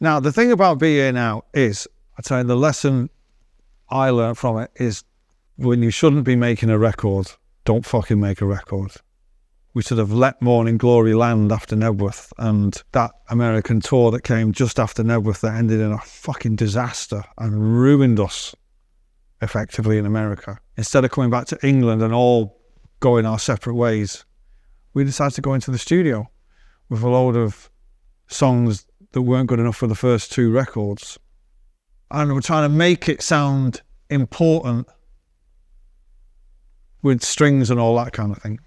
Now, the thing about BA now is, I tell you, the lesson I learned from it is when you shouldn't be making a record, don't fucking make a record. We sort of let Morning Glory land after Nebworth, and that American tour that came just after Nebworth that ended in a fucking disaster and ruined us effectively in America. Instead of coming back to England and all going our separate ways, we decided to go into the studio with a load of songs that weren't good enough for the first 2 records. And we're trying to make it sound important with strings and all that kind of thing.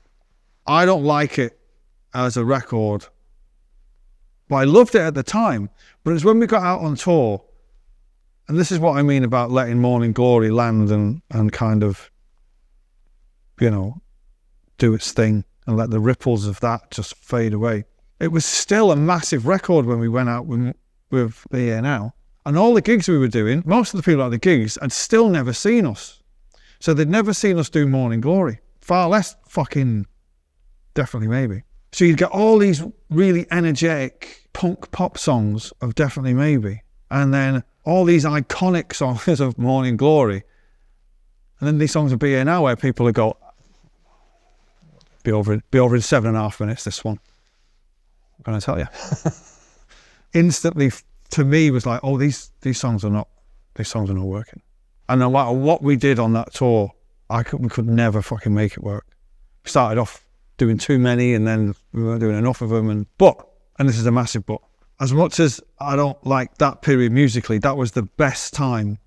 I don't like it as a record, but I loved it at the time. But it's when we got out on tour, and this is what I mean about letting Morning Glory land and kind of, you know, do its thing and let the ripples of that just fade away. It was still a massive record when we went out with BA Now. And all the gigs we were doing, most of the people at the gigs had still never seen us. So they'd never seen us do Morning Glory, far less fucking Definitely Maybe. So you'd get all these really energetic punk pop songs of Definitely Maybe, and then all these iconic songs of Morning Glory, and then these songs of BA Now where people would go, be over in 7.5 minutes, this one. I'm going to tell you. Instantly, to me, was like, oh, these songs are not working. And no matter what we did on that tour, we could never fucking make it work. We started off doing too many, and then we weren't doing enough of them. And this is a massive but, as much as I don't like that period musically, that was the best time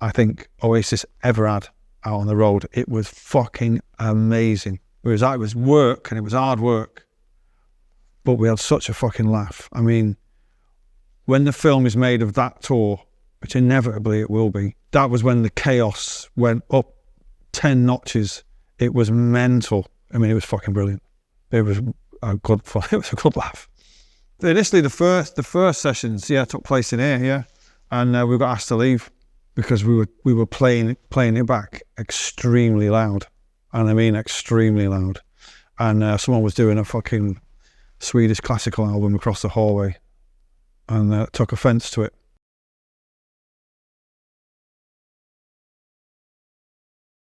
I think Oasis ever had out on the road. It was fucking amazing. It was work, and it was hard work, but we had such a fucking laugh. I mean, when the film is made of that tour, which inevitably it will be, that was when the chaos went up 10 notches. It was mental. I mean, it was fucking brilliant. It was a good fun. It was a good laugh. Initially, the first sessions, took place in here, and we got asked to leave because we were playing it back extremely loud, and I mean extremely loud. And someone was doing a fucking Swedish classical album across the hallway, and took offence to it.